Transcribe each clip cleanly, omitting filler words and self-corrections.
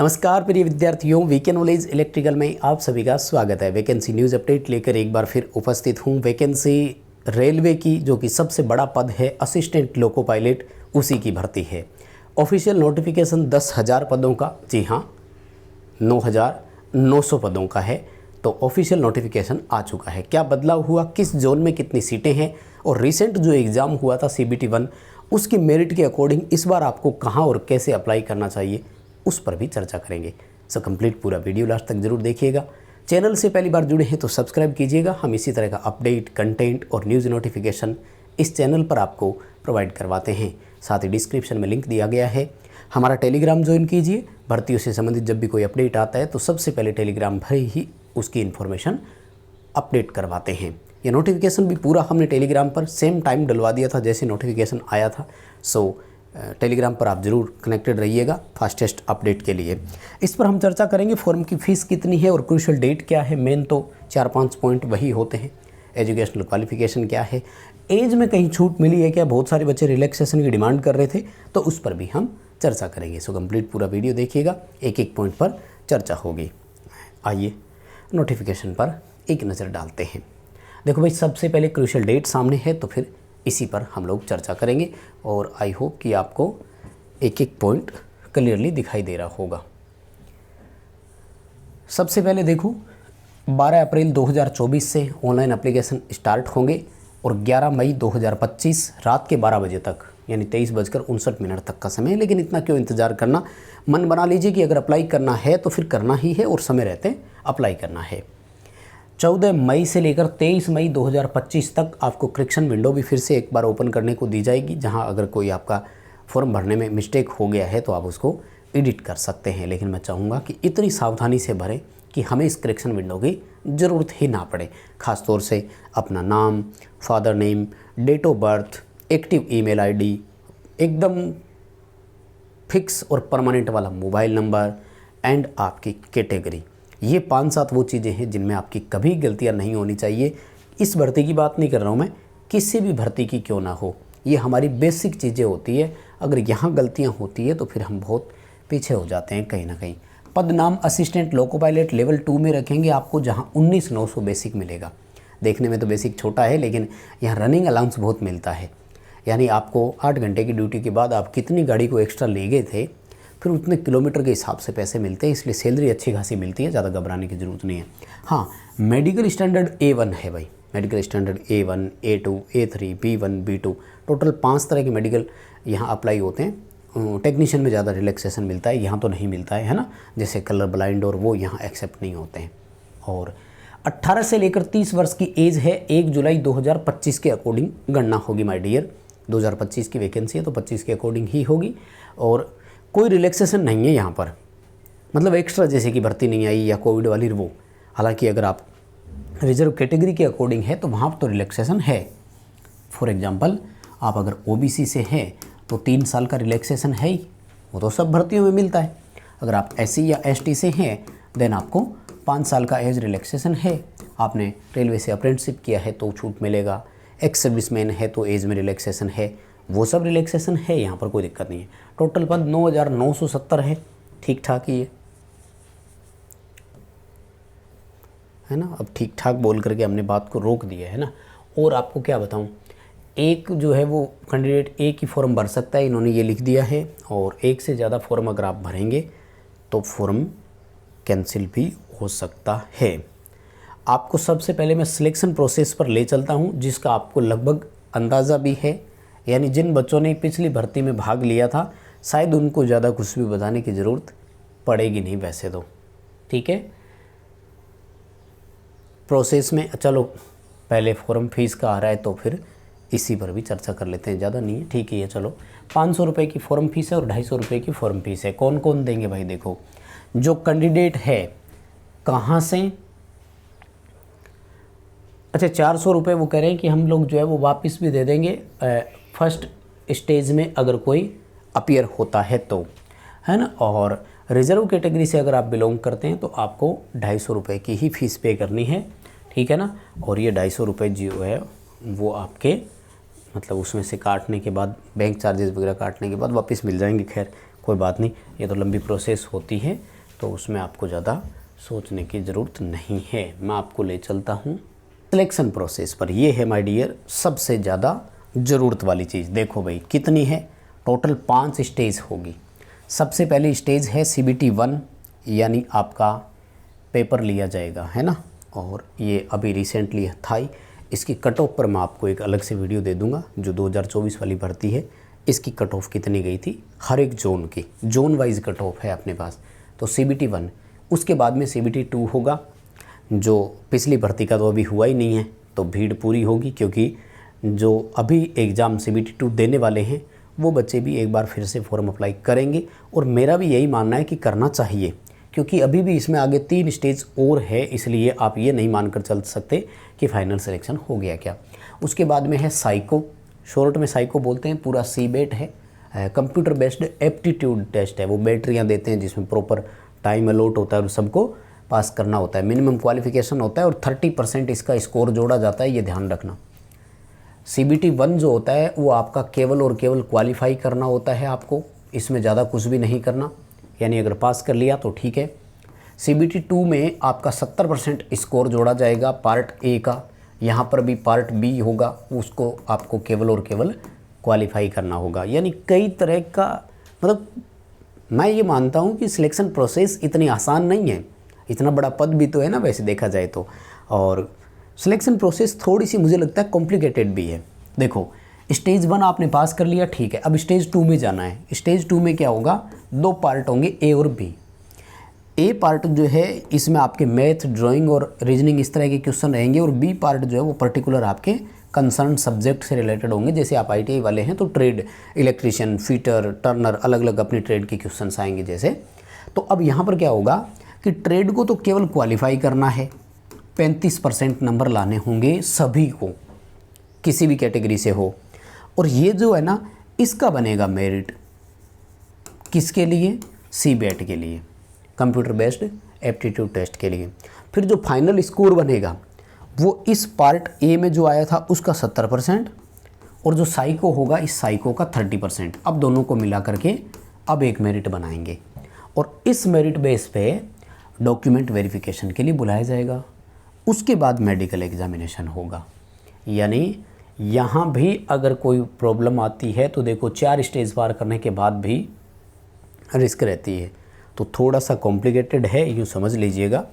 नमस्कार प्रिय विद्यार्थियों, वीके नॉलेज इलेक्ट्रिकल में आप सभी का स्वागत है। वैकेंसी न्यूज़ अपडेट लेकर एक बार फिर उपस्थित हूँ। वैकेंसी रेलवे की जो कि सबसे बड़ा पद है असिस्टेंट लोको पायलट, उसी की भर्ती है। ऑफिशियल नोटिफिकेशन 10,000 पदों का, जी हाँ 9,900 पदों का है। तो ऑफिशियल नोटिफिकेशन आ चुका है। क्या बदलाव हुआ, किस जोन में कितनी सीटें हैं और रिसेंट जो एग्ज़ाम हुआ था CBT 1 उसकी मेरिट के अकॉर्डिंग इस बार आपको कहाँ और कैसे अप्लाई करना चाहिए उस पर भी चर्चा करेंगे। सो कंप्लीट पूरा वीडियो लास्ट तक जरूर देखिएगा। चैनल से पहली बार जुड़े हैं तो सब्सक्राइब कीजिएगा। हम इसी तरह का अपडेट, कंटेंट और न्यूज़ नोटिफिकेशन इस चैनल पर आपको प्रोवाइड करवाते हैं। साथ ही डिस्क्रिप्शन में लिंक दिया गया है, हमारा टेलीग्राम ज्वाइन कीजिए। भर्तियों से संबंधित जब भी कोई अपडेट आता है तो सबसे पहले टेलीग्राम पर ही उसकी इन्फॉर्मेशन अपडेट करवाते हैं। ये नोटिफिकेशन भी पूरा हमने टेलीग्राम पर सेम टाइम डलवा दिया था जैसे नोटिफिकेशन आया था। सो टेलीग्राम पर आप ज़रूर कनेक्टेड रहिएगा फास्टेस्ट अपडेट के लिए। इस पर हम चर्चा करेंगे। फॉर्म की फ़ीस कितनी है और क्रूशियल डेट क्या है। मेन तो 4-5 पॉइंट वही होते हैं। एजुकेशनल क्वालिफिकेशन क्या है, एज में कहीं छूट मिली है क्या, बहुत सारे बच्चे रिलैक्सेशन की डिमांड कर रहे थे तो उस पर भी हम चर्चा करेंगे। सो कंप्लीट पूरा वीडियो देखिएगा, एक एक पॉइंट पर चर्चा होगी। आइए नोटिफिकेशन पर एक नज़र डालते हैं। देखो भाई, सबसे पहले क्रूशियल डेट सामने है तो फिर इसी पर हम लोग चर्चा करेंगे और आई होप कि आपको एक एक पॉइंट क्लियरली दिखाई दे रहा होगा। सबसे पहले देखो, 12 अप्रैल 2024 से ऑनलाइन एप्लीकेशन स्टार्ट होंगे और 11 मई 2025 रात के 12 बजे तक, यानी 23:59 तक का समय है। लेकिन इतना क्यों इंतज़ार करना, मन बना लीजिए कि अगर अप्लाई करना है तो फिर करना ही है और समय रहते अप्लाई करना है। 14 मई से लेकर 23 मई 2025 तक आपको करेक्शन विंडो भी फिर से एक बार ओपन करने को दी जाएगी, जहां अगर कोई आपका फॉर्म भरने में मिस्टेक हो गया है तो आप उसको एडिट कर सकते हैं। लेकिन मैं चाहूँगा कि इतनी सावधानी से भरें कि हमें इस करेक्शन विंडो की ज़रूरत ही ना पड़े। ख़ासतौर से अपना नाम, father name, date of birth, active email ID, एकदम फिक्स और परमानेंट वाला मोबाइल नंबर एंड आपकी कैटेगरी। ये 5-7 वो चीज़ें हैं जिनमें आपकी कभी गलतियां नहीं होनी चाहिए। इस भर्ती की बात नहीं कर रहा हूँ मैं, किसी भी भर्ती की क्यों ना हो, ये हमारी बेसिक चीज़ें होती है। अगर यहाँ गलतियाँ होती है तो फिर हम बहुत पीछे हो जाते हैं कहीं ना कहीं। पद नाम असिस्टेंट लोको पायलट लेवल 2 में रखेंगे आपको, जहाँ 19,900 बेसिक मिलेगा। देखने में तो बेसिक छोटा है लेकिन यहाँ रनिंग अलाउंस बहुत मिलता है। यानी आपको 8 घंटे की ड्यूटी के बाद आप कितनी गाड़ी को एक्स्ट्रा ले गए थे, फिर उतने किलोमीटर के हिसाब से पैसे मिलते हैं, इसलिए सैलरी अच्छी खासी मिलती है, ज़्यादा घबराने की ज़रूरत नहीं है। हाँ, मेडिकल स्टैंडर्ड A1 है भाई। Medical standard A1, A2, A3, B1, B2, total 5 तरह के मेडिकल यहाँ अप्लाई होते हैं। टेक्नीशियन में ज़्यादा रिलैक्सेशन मिलता है, यहाँ तो नहीं मिलता है ना, जैसे कलर ब्लाइंड और वो यहाँ एक्सेप्ट नहीं होते हैं। और 18 से लेकर 30 वर्ष की एज है। 1 जुलाई 2025 के अकॉर्डिंग गणना होगी माय डियर। 2025 की वैकेंसी है तो 25 के अकॉर्डिंग ही होगी और कोई रिलैक्सेशन नहीं है यहाँ पर, मतलब एक्स्ट्रा जैसे कि भर्ती नहीं आई या कोविड वाली वो। हालांकि अगर आप रिजर्व कैटेगरी के अकॉर्डिंग है तो वहाँ तो रिलैक्सेशन है। फॉर एग्जांपल, आप अगर OBC से हैं तो 3 साल का रिलैक्सेशन है ही, वो तो सब भर्तियों में मिलता है। अगर आप SC या ST से हैं देन आपको 5 साल का एज रिलैक्सेशन है। आपने रेलवे से अप्रेंटिसशिप किया है तो छूट मिलेगा। एक्स सर्विसमैन है तो एज में रिलैक्सेशन है, वो सब रिलैक्सेशन है, यहाँ पर कोई दिक्कत नहीं है। टोटल पद 9,970 है, ठीक ठाक ही है ना। अब ठीक ठाक बोल करके हमने बात को रोक दिया है ना। और आपको क्या बताऊँ, एक जो है वो कैंडिडेट एक ही फॉर्म भर सकता है, इन्होंने ये लिख दिया है। और एक से ज़्यादा फॉर्म अगर आप भरेंगे तो फॉर्म कैंसिल भी हो सकता है। आपको सबसे पहले मैं सिलेक्शन प्रोसेस पर ले चलता हूँ, जिसका आपको लगभग अंदाज़ा भी है। यानी जिन बच्चों ने पिछली भर्ती में भाग लिया था शायद उनको ज़्यादा कुछ भी बताने की ज़रूरत पड़ेगी नहीं वैसे तो, ठीक है। प्रोसेस में चलो पहले फॉर्म फीस का आ रहा है तो फिर इसी पर भी चर्चा कर लेते हैं, ज़्यादा नहीं है, ठीक है। चलो 500 रुपये की फॉर्म फीस है और 250 रुपये की फॉर्म फीस है। कौन कौन देंगे भाई, देखो जो कैंडिडेट है कहाँ से, अच्छा 400 रुपये वो कह रहे हैं कि हम लोग जो है वो वापस भी दे देंगे फर्स्ट स्टेज में अगर कोई अपीयर होता है तो, है ना। और रिजर्व कैटेगरी से अगर आप बिलोंग करते हैं तो आपको 250 रुपये की ही फ़ीस पे करनी है, ठीक है ना। और ये 250 रुपये जो है वो आपके मतलब उसमें से काटने के बाद बैंक चार्जेस वगैरह काटने के बाद वापस मिल जाएंगे। खैर कोई बात नहीं, ये तो लंबी प्रोसेस होती है, तो उसमें आपको ज़्यादा सोचने की ज़रूरत नहीं है। मैं आपको ले चलता हूँ सिलेक्शन प्रोसेस पर। ये है माय डियर सबसे ज़्यादा ज़रूरत वाली चीज़। देखो भाई कितनी है, टोटल 5 स्टेज होगी। सबसे पहली स्टेज है CBT 1, यानी आपका पेपर लिया जाएगा, है ना, और ये अभी रिसेंटली था ही। इसकी कट ऑफ पर मैं आपको एक अलग से वीडियो दे दूंगा। जो 2024 वाली भर्ती है, इसकी कट ऑफ कितनी गई थी, हर एक जोन की, जोन वाइज कट ऑफ है अपने पास। तो CBT 1, उसके बाद में CBT 2 होगा, जो पिछली भर्ती का तो अभी हुआ ही नहीं है, तो भीड़ पूरी होगी, क्योंकि जो अभी एग्ज़ाम CBT 2 देने वाले हैं वो बच्चे भी एक बार फिर से फॉर्म अप्लाई करेंगे। और मेरा भी यही मानना है कि करना चाहिए, क्योंकि अभी भी इसमें आगे 3 स्टेज और है, इसलिए आप ये नहीं मानकर चल सकते कि फाइनल सिलेक्शन हो गया क्या। उसके बाद में है साइको, शॉर्ट में साइको बोलते हैं, पूरा CBET है, कंप्यूटर बेस्ड एप्टीट्यूड टेस्ट है। वो बैटरियाँ देते हैं जिसमें प्रॉपर टाइम अलॉट होता है और सबको पास करना होता है, मिनिमम क्वालिफिकेशन होता है और 30% इसका स्कोर जोड़ा जाता है, ये ध्यान रखना। CBT 1 जो होता है वो आपका केवल और केवल क्वालिफाई करना होता है आपको, इसमें ज़्यादा कुछ भी नहीं करना, यानी अगर पास कर लिया तो ठीक है। CBT 2 में आपका 70% स्कोर जोड़ा जाएगा पार्ट A का, यहाँ पर भी पार्ट B होगा, उसको आपको केवल और केवल क्वालिफाई करना होगा। यानी कई तरह का, मतलब मैं ये मानता हूँ कि सिलेक्शन प्रोसेस इतनी आसान नहीं है, इतना बड़ा पद भी तो है ना वैसे देखा जाए तो, और सिलेक्शन प्रोसेस थोड़ी सी मुझे लगता है कॉम्प्लिकेटेड भी है। देखो स्टेज 1 आपने पास कर लिया, ठीक है, अब स्टेज 2 में जाना है। स्टेज 2 में क्या होगा, 2 पार्ट होंगे, A और B। A पार्ट जो है इसमें आपके मैथ, ड्राइंग और रीजनिंग इस तरह के क्वेश्चन रहेंगे, और B पार्ट जो है वो पर्टिकुलर आपके कंसर्न सब्जेक्ट से रिलेटेड होंगे। जैसे आप ITI वाले हैं तो ट्रेड, इलेक्ट्रीशियन, फिटर, टर्नर, अलग अलग अपनी ट्रेड के क्वेश्चन आएंगे जैसे। तो अब यहाँ पर क्या होगा कि ट्रेड को तो केवल क्वालिफाई करना है, 35% नंबर लाने होंगे सभी को, किसी भी कैटेगरी से हो, और ये जो है ना इसका बनेगा मेरिट, किसके लिए, CBET के लिए, कंप्यूटर बेस्ड एप्टीट्यूड टेस्ट के लिए। फिर जो फाइनल स्कोर बनेगा वो इस पार्ट A में जो आया था उसका 70%, और जो साइको होगा इस साइको का 30%। अब दोनों को मिला करके अब एक मेरिट बनाएंगे, और इस मेरिट बेस पे डॉक्यूमेंट वेरिफिकेशन के लिए बुलाया जाएगा। उसके बाद मेडिकल एग्जामिनेशन होगा। यानी यहाँ भी अगर कोई प्रॉब्लम आती है तो देखो 4 स्टेज पार करने के बाद भी रिस्क रहती है, तो थोड़ा सा कॉम्प्लिकेटेड है, यूँ समझ लीजिएगा।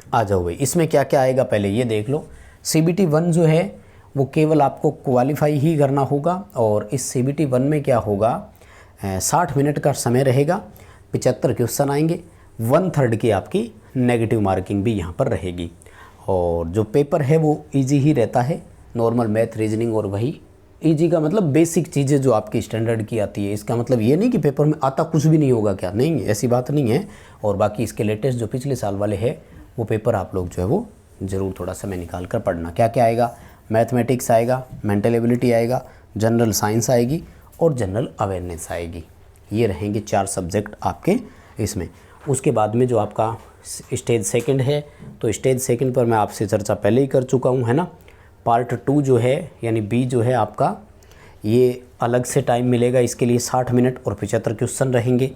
आ जाओ भाई, इसमें क्या क्या आएगा पहले ये देख लो। CBT 1 जो है वो केवल आपको क्वालिफाई ही करना होगा, और इस CBT 1 में क्या होगा, 60 मिनट का समय रहेगा, 75 क्वेश्चन आएंगे, 1/3 की आपकी नेगेटिव मार्किंग भी यहाँ पर रहेगी। और जो पेपर है वो इजी ही रहता है, नॉर्मल मैथ, रीजनिंग, और वही इजी का मतलब बेसिक चीज़ें जो आपकी स्टैंडर्ड की आती है। इसका मतलब ये नहीं कि पेपर में आता कुछ भी नहीं होगा, क्या नहीं, ऐसी बात नहीं है। और बाकी इसके लेटेस्ट जो पिछले साल वाले हैं वो पेपर आप लोग जो है वो ज़रूर थोड़ा समय निकाल कर पढ़ना। क्या क्या आएगा, मैथमेटिक्स आएगा, मेंटल एबिलिटी आएगा, जनरल साइंस आएगी और जनरल अवेयरनेस आएगी। ये रहेंगे 4 सब्जेक्ट आपके इसमें। उसके बाद में जो आपका स्टेज 2 है, तो स्टेज 2 पर मैं आपसे चर्चा पहले ही कर चुका हूँ, है ना। पार्ट 2 जो है यानी B जो है आपका, ये अलग से टाइम मिलेगा इसके लिए, 60 मिनट और 75 क्वेश्चन रहेंगे,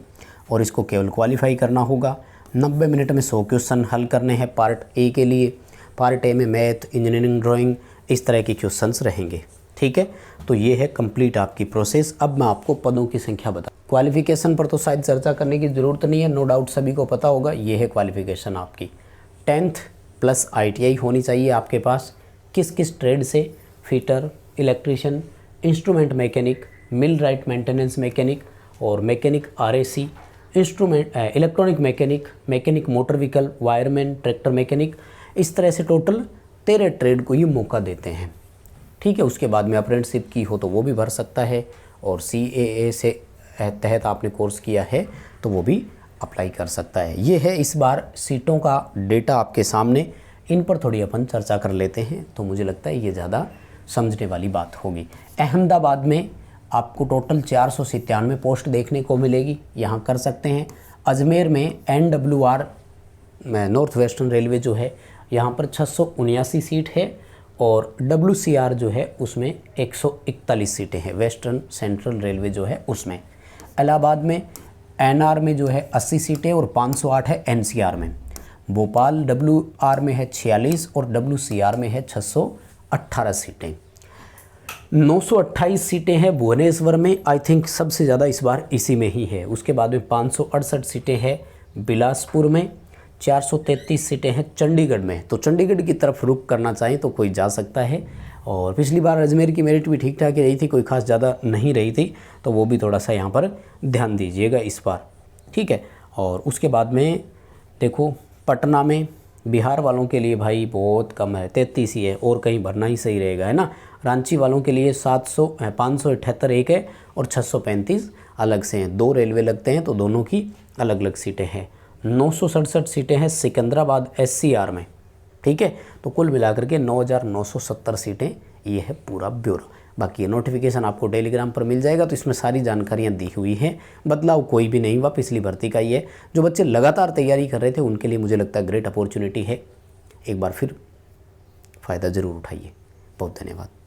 और इसको केवल क्वालिफाई करना होगा। 90 मिनट में 100 क्वेश्चन हल करने हैं पार्ट A के लिए। पार्ट A में मैथ, इंजीनियरिंग, ड्राइंग इस तरह के क्वेश्चंस रहेंगे, ठीक है। तो ये है कंप्लीट आपकी प्रोसेस। अब मैं आपको पदों की संख्या बता, क्वालिफिकेशन पर तो शायद चर्चा करने की ज़रूरत नहीं है, नो डाउट सभी को पता होगा। ये है क्वालिफिकेशन आपकी, 10th प्लस ITI होनी चाहिए आपके पास। किस किस ट्रेड से, फिटर, इलेक्ट्रीशियन, इंस्ट्रूमेंट मैकेनिक, मिल राइट मेंटेनेंस मैकेनिक और mechanic RAC, instrument electronic mechanic, mechanic motor vehicle, wireman, tractor mechanic, इस तरह से टोटल 13 ट्रेड को ये मौका देते हैं, ठीक है। उसके बाद में अप्रेंटिसशिप की हो तो वो भी भर सकता है, और CAA से तहत आपने कोर्स किया है तो वो भी अप्लाई कर सकता है। ये है इस बार सीटों का डेटा आपके सामने, इन पर थोड़ी अपन चर्चा कर लेते हैं, तो मुझे लगता है ये ज़्यादा समझने वाली बात होगी। अहमदाबाद में आपको टोटल 497 पोस्ट देखने को मिलेगी, यहाँ कर सकते हैं। अजमेर में NWR नॉर्थ वेस्टर्न रेलवे जो है यहाँ पर 679 सीट है, और WCR जो है उसमें 141 सीटें हैं, वेस्टर्न सेंट्रल रेलवे जो है उसमें। इलाहाबाद में एनआर में जो है 80 सीटें और 508 है एनसीआर में। भोपाल डब्ल्यूआर में है 46 और डब्ल्यूसीआर में है 618 सीटें। 928 सीटें हैं भुवनेश्वर में, आई थिंक सबसे ज़्यादा इस बार इसी में ही है। उसके बाद में 568 सीटें हैं बिलासपुर में, 433 सीटें हैं चंडीगढ़ में। तो चंडीगढ़ की तरफ रुख करना चाहें तो कोई जा सकता है। और पिछली बार अजमेर की मेरिट भी ठीक ठाक ही रही थी, कोई खास ज़्यादा नहीं रही थी, तो वो भी थोड़ा सा यहाँ पर ध्यान दीजिएगा इस बार, ठीक है। और उसके बाद में देखो पटना में बिहार वालों के लिए भाई बहुत कम है, 33 ही है, और कहीं भरना ही सही रहेगा, है ना। रांची वालों के लिए 578 एक है और 635 अलग से हैं। 2 रेलवे लगते हैं तो दोनों की अलग अलग सीटें हैं। 967 सीटें हैं सिकंदराबाद एससीआर में, ठीक है। तो कुल मिलाकर के 9970 सीटें ये है पूरा ब्यूरो। बाकी ये नोटिफिकेशन आपको टेलीग्राम पर मिल जाएगा, तो इसमें सारी जानकारियाँ दी हुई हैं। बदलाव कोई भी नहीं हुआ, पिछली भर्ती का ही है। जो बच्चे लगातार तैयारी कर रहे थे उनके लिए मुझे लगता है ग्रेट अपॉर्चुनिटी है। एक बार फिर फ़ायदा ज़रूर उठाइए। बहुत धन्यवाद।